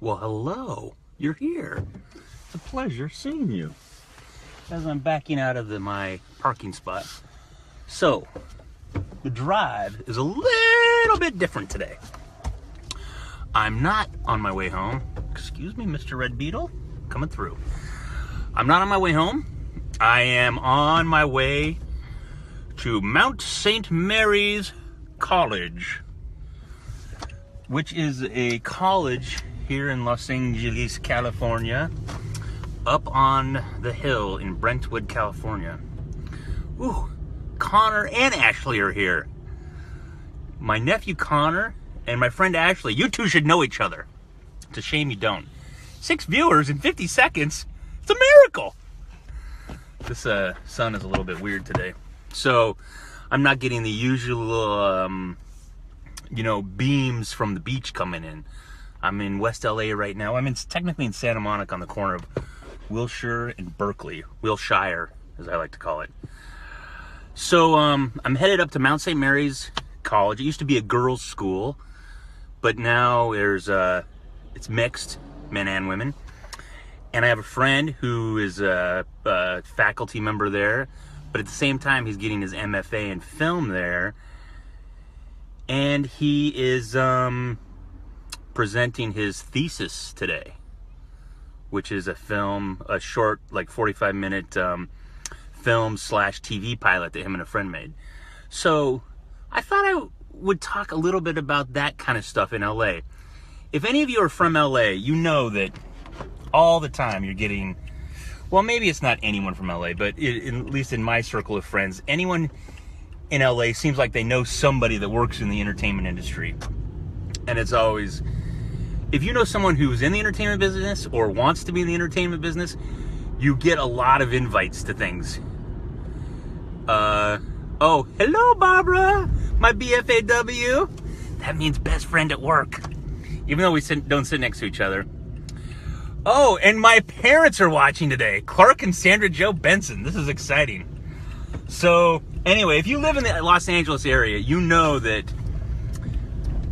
Well, hello. You're here. It's a pleasure seeing you. As I'm backing out of my parking spot. So, the drive is a little bit different today. I'm not on my way home. Excuse me, Mr. Red Beetle. Coming through. I'm not on my way home. I am on my way to Mount St. Mary's College, which is a college here in Los Angeles, California, up on the hill in Brentwood, California. Ooh, Connor and Ashley are here. My nephew Connor and my friend Ashley, you two should know each other. It's a shame you don't. 6 viewers in 50 seconds. It's a miracle. This sun is a little bit weird today. So I'm not getting the usual, beams from the beach coming in. I'm in West LA right now. I'm technically in Santa Monica on the corner of Wilshire and Berkeley. Wilshire, as I like to call it. So I'm headed up to Mount St. Mary's College. It used to be a girls' school, but now it's mixed, men and women. And I have a friend who is a faculty member there, but at the same time, he's getting his MFA in film there. And he is presenting his thesis today, which is a short, 45-minute film/TV pilot that him and a friend made. So I thought I would talk a little bit about that kind of stuff in LA. If any of you are from LA, you know that all the time you're getting, well, maybe it's not anyone from LA, but at least in my circle of friends, anyone in LA seems like they know somebody that works in the entertainment industry. And it's always, if you know someone who's in the entertainment business or wants to be in the entertainment business, you get a lot of invites to things. Oh, hello, Barbara, my BFAW. That means best friend at work, even though we don't sit next to each other. Oh, and my parents are watching today. Clark and Sandra Jo Benson. This is exciting. So, anyway, if you live in the Los Angeles area, you know that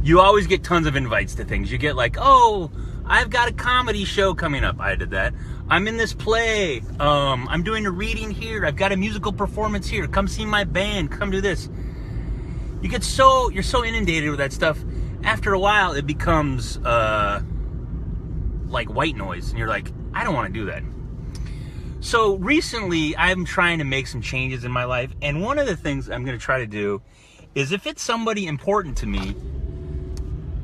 you always get tons of invites to things. You get like, oh, I've got a comedy show coming up. I did that. I'm in this play. I'm doing a reading here. I've got a musical performance here. Come see my band. Come do this. You're so inundated with that stuff. After a while, it becomes like white noise, and you're like, I don't want to do that. So recently, I'm trying to make some changes in my life, and one of the things I'm going to try to do is, if it's somebody important to me,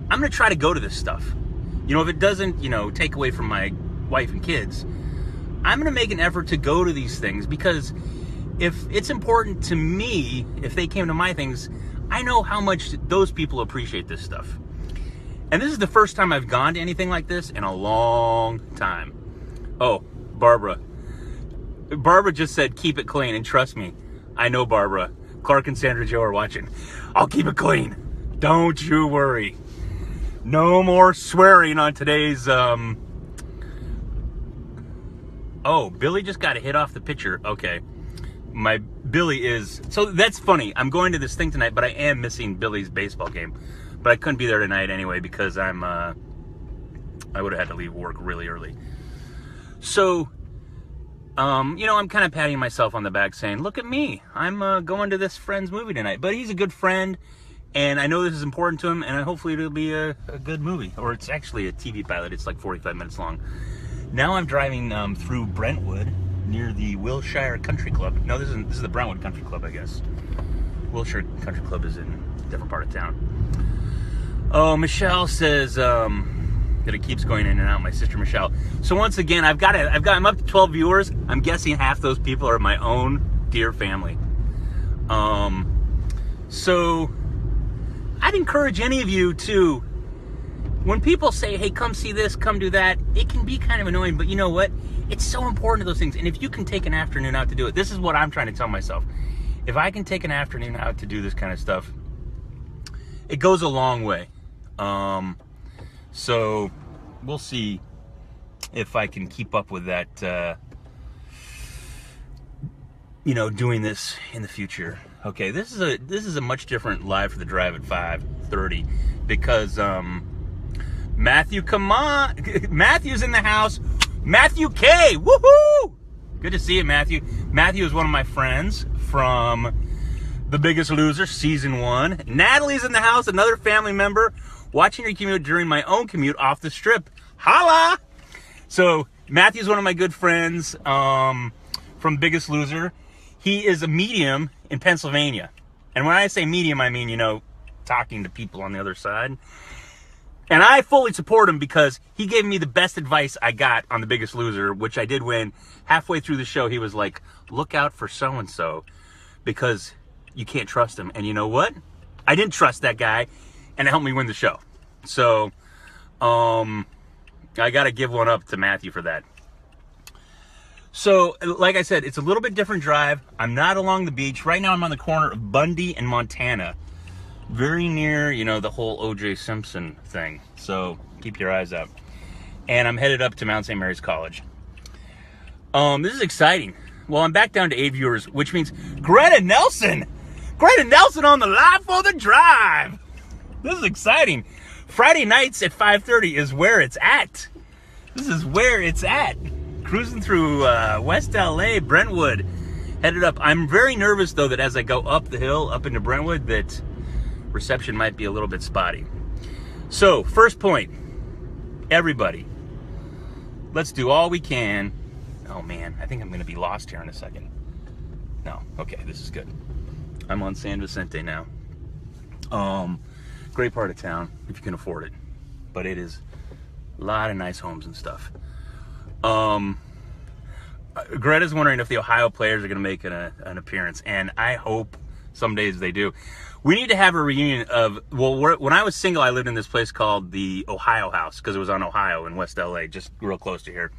I'm going to try to go to this stuff. If it doesn't, take away from my wife and kids, I'm going to make an effort to go to these things, because if it's important to me, if they came to my things, I know how much those people appreciate this stuff. And this is the first time I've gone to anything like this in a long time. Oh, Barbara. Barbara just said, keep it clean. And trust me, I know Barbara. Clark and Sandra Jo are watching. I'll keep it clean. Don't you worry. No more swearing on today's... Oh, Billy just got a hit off the pitcher. Okay. My Billy is... So that's funny. I'm going to this thing tonight, but I am missing Billy's baseball game. But I couldn't be there tonight anyway because I would have had to leave work really early. So, I'm kind of patting myself on the back saying, look at me. I'm going to this friend's movie tonight. But he's a good friend, and I know this is important to him, and hopefully it'll be a good movie. Or it's actually a TV pilot. It's like 45 minutes long. Now I'm driving through Brentwood near the Wilshire Country Club. No, this is the Brentwood Country Club, I guess. Wilshire Country Club is in a different part of town. Oh, Michelle says that it keeps going in and out. My sister Michelle. So once again, I'm up to 12 viewers. I'm guessing half those people are my own dear family. So I'd encourage any of you to, when people say, hey, come see this, come do that, it can be kind of annoying, but you know what? It's so important to those things. And if you can take an afternoon out to do it, this is what I'm trying to tell myself. If I can take an afternoon out to do this kind of stuff, it goes a long way. So we'll see if I can keep up with that, doing this in the future. Okay, this is a much different live for the drive at 5:30 because Matthew, come on. Matthew's in the house. Matthew K. Woohoo! Good to see you, Matthew. Matthew is one of my friends from The Biggest Loser, Season 1. Natalie's in the house, another family member, watching her commute during my own commute off the strip. Holla! So, Matthew's one of my good friends from Biggest Loser. He is a medium in Pennsylvania. And when I say medium, I mean, talking to people on the other side. And I fully support him because he gave me the best advice I got on The Biggest Loser, which I did when halfway through the show, he was like, look out for so-and-so because you can't trust him. And you know what? I didn't trust that guy, and it helped me win the show. So, I got to give one up to Matthew for that. So, like I said, it's a little bit different drive. I'm not along the beach. Right now, I'm on the corner of Bundy and Montana. Very near, the whole O.J. Simpson thing. So, keep your eyes out. And I'm headed up to Mount St. Mary's College. This is exciting. Well, I'm back down to 8 viewers, which means Greta Nelson! Greta Nelson on the Live for the Drive! This is exciting. Friday nights at 5:30 is where it's at. This is where it's at. Cruising through West LA, Brentwood. Headed up. I'm very nervous, though, that as I go up the hill, up into Brentwood, that reception might be a little bit spotty. So, first point. Everybody, let's do all we can. Oh, man, I think I'm going to be lost here in a second. No, okay, this is good. I'm on San Vicente now. Great part of town, if you can afford it. But it is a lot of nice homes and stuff. Greta's wondering if the Ohio players are going to make an appearance, and I hope some days they do. We need to have a reunion of, when I was single, I lived in this place called the Ohio House, because it was on Ohio in West LA, just real close to here.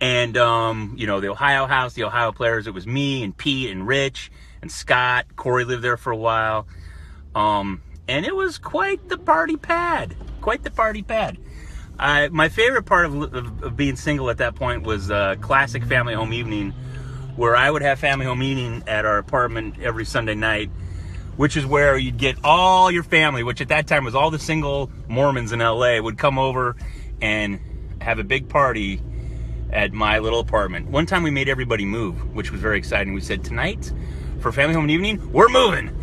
And, the Ohio House, the Ohio players, it was me and Pete and Rich and Scott. Corey lived there for a while. And it was quite the party pad. Quite the party pad. My favorite part of being single at that point was classic family home evening, where I would have family home eating at our apartment every Sunday night, which is where you'd get all your family, which at that time was all the single Mormons in LA, would come over and have a big party at my little apartment. One time we made everybody move, which was very exciting. We said, tonight, for family home evening, we're moving.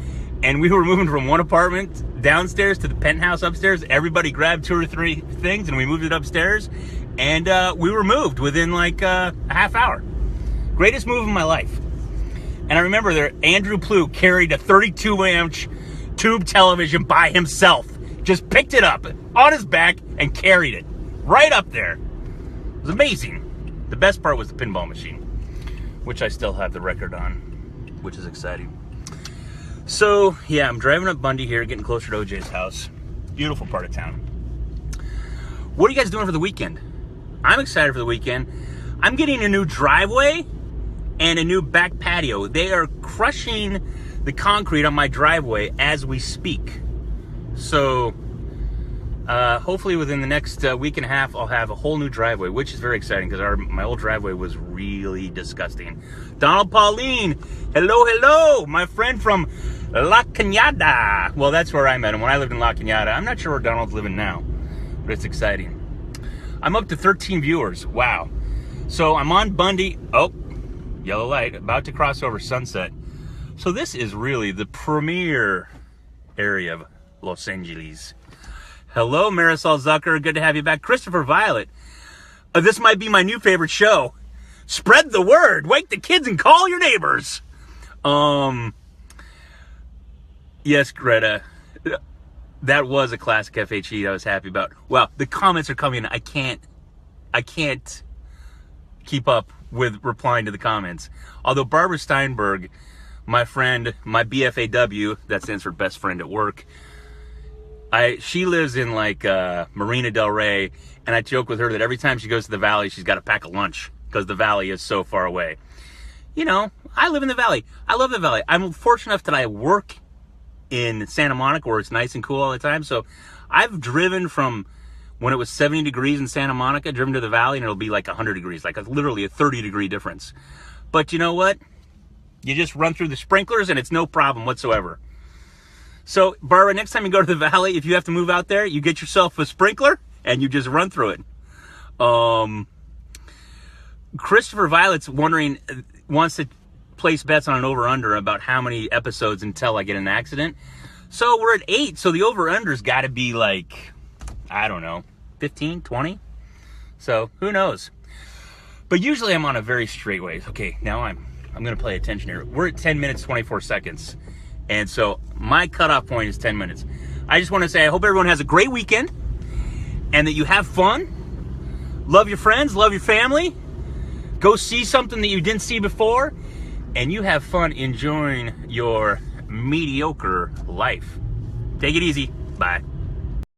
And we were moving from one apartment downstairs to the penthouse upstairs. Everybody grabbed 2 or 3 things and we moved it upstairs. And we were moved within like a half hour. Greatest move of my life. And I remember there, Andrew Plough carried a 32-inch tube television by himself. Just picked it up on his back and carried it right up there. It was amazing. The best part was the pinball machine, which I still have the record on, which is exciting. So, yeah, I'm driving up Bundy here, getting closer to OJ's house. Beautiful part of town. What are you guys doing for the weekend? I'm excited for the weekend. I'm getting a new driveway and a new back patio. They are crushing the concrete on my driveway as we speak. So, hopefully within the next week and a half, I'll have a whole new driveway, which is very exciting because my old driveway was really disgusting. Donald Pauline, hello, my friend from La Cañada. Well, that's where I met him when I lived in La Cañada. I'm not sure where Donald's living now, but it's exciting. I'm up to 13 viewers. Wow. So I'm on Bundy. Oh, yellow light, about to cross over Sunset. So this is really the premier area of Los Angeles. Hello, Marisol Zucker. Good to have you back. Christopher Violet. This might be my new favorite show. Spread the word. Wake the kids and call your neighbors. Yes, Greta. That was a classic FHE I was happy about. Wow, the comments are coming in. I can't keep up with replying to the comments. Although Barbara Steinberg, my friend, my BFAW, that stands for best friend at work, she lives in like Marina Del Rey, and I joke with her that every time she goes to the Valley, she's got to pack a lunch because the Valley is so far away. I live in the Valley. I love the Valley. I'm fortunate enough that I work in Santa Monica where it's nice and cool all the time. So I've driven from when it was 70 degrees in Santa Monica, driven to the Valley, and it'll be like 100 degrees, like literally a 30-degree difference. But you know what? You just run through the sprinklers and it's no problem whatsoever. So, Barbara, next time you go to the Valley, if you have to move out there, you get yourself a sprinkler and you just run through it. Christopher Violet's wants to place bets on an over-under about how many episodes until I get in an accident. So we're at 8, so the over-under's got to be like, I don't know, 15, 20? So who knows? But usually I'm on a very straight way. Okay, now I'm going to pay attention here. We're at 10 minutes, 24 seconds. And so my cutoff point is 10 minutes. I just want to say I hope everyone has a great weekend and that you have fun. Love your friends, love your family. Go see something that you didn't see before. And you have fun enjoying your mediocre life. Take it easy. Bye.